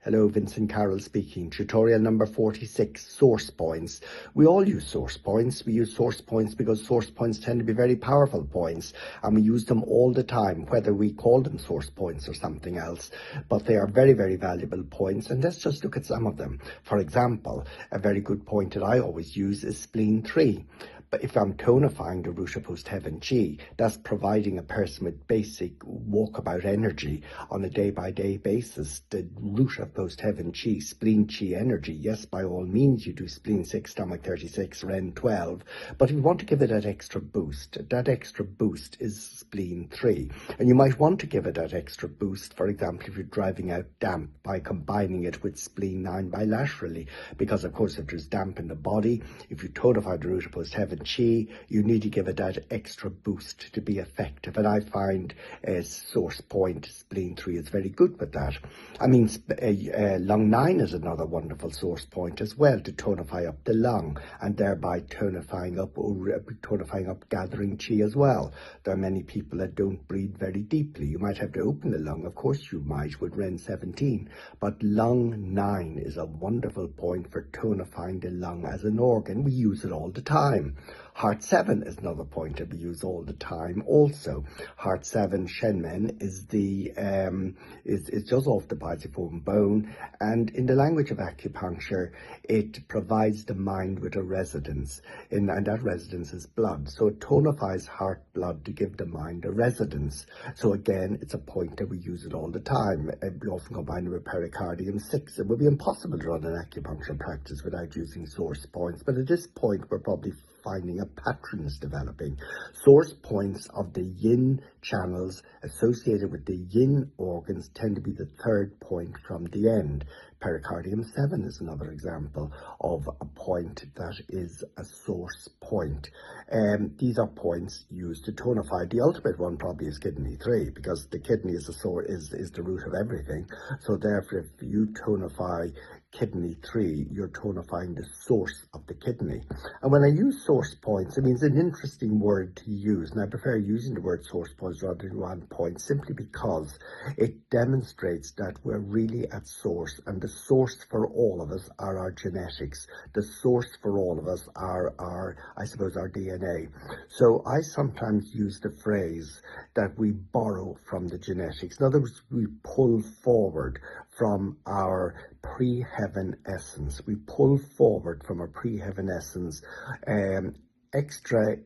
Hello, Vincent Carroll speaking. Tutorial number 46, source points. We all use source points. We use source points because source points tend to be very powerful points, and we use them all the time, whether we call them source points or something else. But they are very, very valuable points, and let's just look at some of them. For example, a very good point that I always use is spleen 3. But if I'm tonifying the root of post heaven chi, that's providing a person with basic walkabout energy on a day-by-day basis. The root of post heaven chi, spleen chi energy, yes, by all means you do spleen 6, stomach 36, ren 12. But if you want to give it that extra boost is spleen 3. And you might want to give it that extra boost, for example, if you're driving out damp, by combining it with spleen 9 bilaterally. Because, of course, if there's damp in the body, if you tonify the root of post heaven chi, you need to give it that extra boost to be effective, and I find source point spleen 3 is very good with that. I mean, lung 9 is another wonderful source point as well, to tonify up the lung and thereby tonifying up gathering chi as well. There are many people that don't breathe very deeply. You might have to open the lung, of course you might, with ren 17, but lung 9 is a wonderful point for tonifying the lung as an organ. We use it all the time. Heart 7 is another point that we use all the time also. Heart 7 Shenmen is just off the pisiform bone, and in the language of acupuncture it provides the mind with a resonance, and that resonance is blood. So it tonifies heart blood to give the mind a resonance. So again, it's a point that we use it all the time. We often combine it with pericardium 6. It would be impossible to run an acupuncture practice without using source points, but at this point we're probably finding a pattern is developing. Source points of the yin channels associated with the yin organs tend to be the third point from the end. Pericardium 7 is another example of a point that is a source point. These are points used to tonify. The ultimate one probably is kidney 3, because the kidney is the root of everything. So therefore, if you tonify kidney 3, you're tonifying the source of the kidney. And when I use source points, I mean, it's an interesting word to use, and I prefer using the word source points rather than one point, simply because it demonstrates that we're really at source, and the source for all of us are our genetics. The source for all of us are our DNA. So I sometimes use the phrase that we borrow from the genetics. In other words, we pull forward from our pre-heaven essence. We pull forward from our pre-heaven essence extra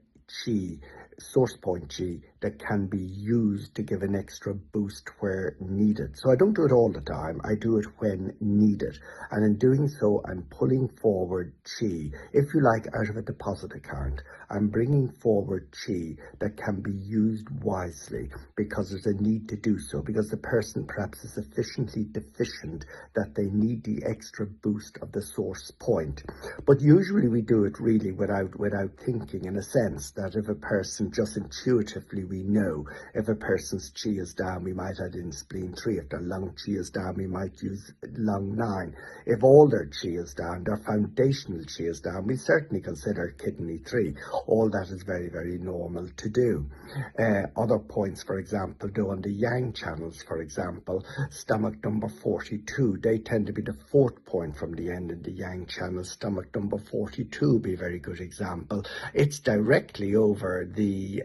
chi, source point chi, that can be used to give an extra boost where needed. So I don't do it all the time, I do it when needed. And in doing so, I'm pulling forward chi, if you like, out of a deposit account. I'm bringing forward chi that can be used wisely because there's a need to do so, because the person perhaps is sufficiently deficient that they need the extra boost of the source point. But usually we do it really without thinking, in a sense that if a person just intuitively, we know if a person's chi is down, we might add in spleen 3. If their lung chi is down, we might use lung 9. If all their chi is down, their foundational chi is down, we certainly consider kidney 3. All that is very, very normal to do. Other points, for example, though, on the yang channels, for example, stomach number 42, they tend to be the fourth point from the end in the yang channel. Stomach number 42 be a very good example. It's directly over the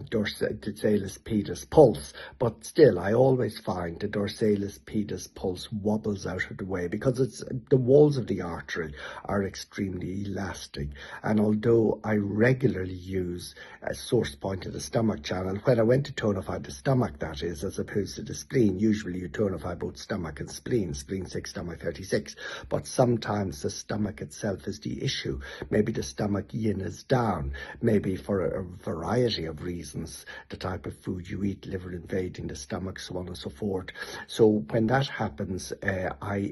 dorsalis pedis pulse, but still I always find the dorsalis pedis pulse wobbles out of the way because the walls of the artery are extremely elastic. And although I regularly use a source point of the stomach channel, when I went to tonify the stomach, that is, as opposed to the spleen, usually you tonify both stomach and spleen 6, stomach 36, but sometimes the stomach itself is the issue. Maybe the stomach yin is down, maybe for a variety of reasons, the type of food you eat, liver invading the stomach, so on and so forth. So when that happens, I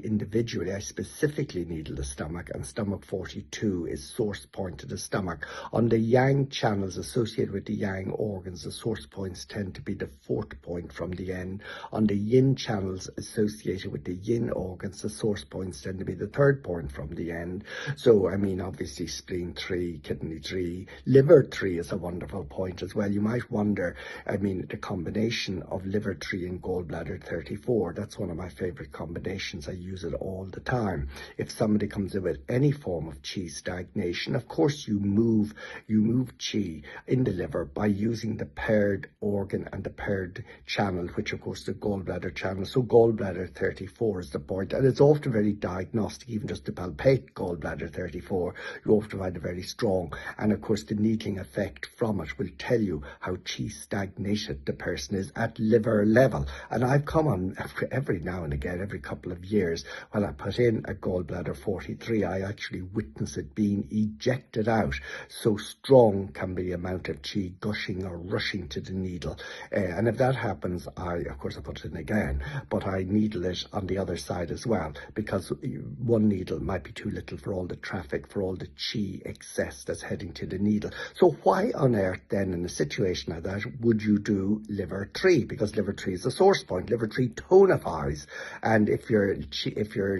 specifically needle the stomach, and stomach 42 is source point to the stomach. On the yang channels associated with the yang organs, the source points tend to be the fourth point from the end. On the yin channels associated with the yin organs, the source points tend to be the third point from the end. So, I mean, obviously spleen 3, kidney 3, liver 3 is a wonderful point as well. You might wonder, I mean, the combination of liver tree and gallbladder 34, that's one of my favorite combinations. I use it all the time. If somebody comes in with any form of qi stagnation, of course you move qi in the liver by using the paired organ and the paired channel, which of course the gallbladder channel. So gallbladder 34 is the point, and it's often very diagnostic. Even just to palpate gallbladder 34, you often find it very strong, and of course the needling effect from it will tell you how qi stagnated the person is at liver level. And I've come on every now and again, every couple of years, when I put in a gallbladder 43, I actually witness it being ejected out. So strong can be the amount of qi gushing or rushing to the needle. And if that happens, of course I put it in again, but I needle it on the other side as well, because one needle might be too little for all the traffic, for all the qi excess that's heading to the needle. So why on earth then, in a situation like that, would you do liver tree? Because liver tree is a source point. Liver tree tonifies, and if your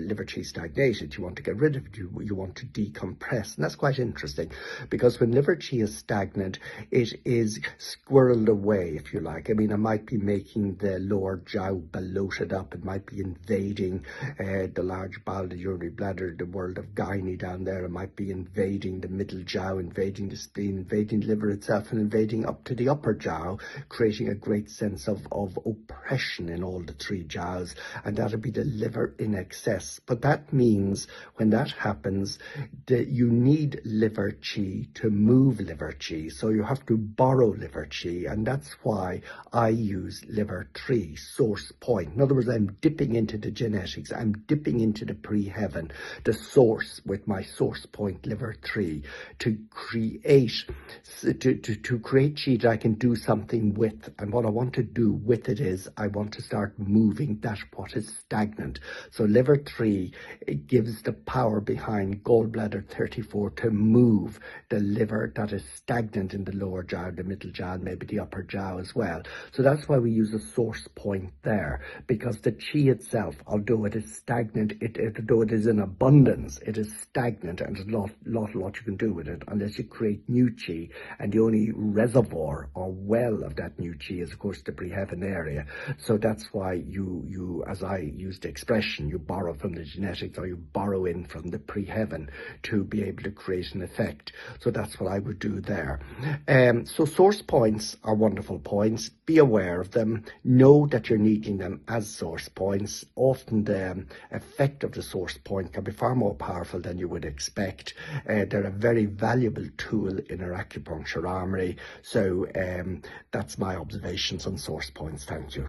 liver tree stagnated, you want to get rid of it. You want to decompress, and that's quite interesting, because when liver chi is stagnant, it is squirreled away, if you like. I mean, it might be making the lower jiao bloated up. It might be invading the large bowel, the urinary bladder, the world of gynae down there. It might be invading the middle jiao, invading the spleen, invading the liver itself, and invading up to the upper jiao, creating a great sense of oppression in all the three jiaos, and that'll be the liver in excess. But that means when that happens, you need liver qi to move liver qi, so you have to borrow liver qi, and that's why I use liver tree, source point. In other words, I'm dipping into the genetics, I'm dipping into the pre-heaven, the source, with my source point liver tree, to create qi that I can do something with. And what I want to do with it is I want to start moving that what is stagnant. So liver tree, it gives the power behind gallbladder 34 to move the liver that is stagnant in the lower jiao, the middle jiao, and maybe the upper jiao as well. So that's why we use a source point there, because the qi itself, although it is stagnant, although it is in abundance, it is stagnant, and there's a lot you can do with it unless you create new qi, and the only reservoir or well of that new qi is of course the pre-heaven area. So that's why you, as I use the expression, you borrow from the genetics, or you borrow in from the pre-heaven to be able to create an effect. So that's what I would do there. So source points are wonderful points. Be aware of them. Know that you're needing them as source points. Often the effect of the source point can be far more powerful than you would expect. They're a very valuable tool in our acupuncture armory. So that's my observations on source points. Thank you.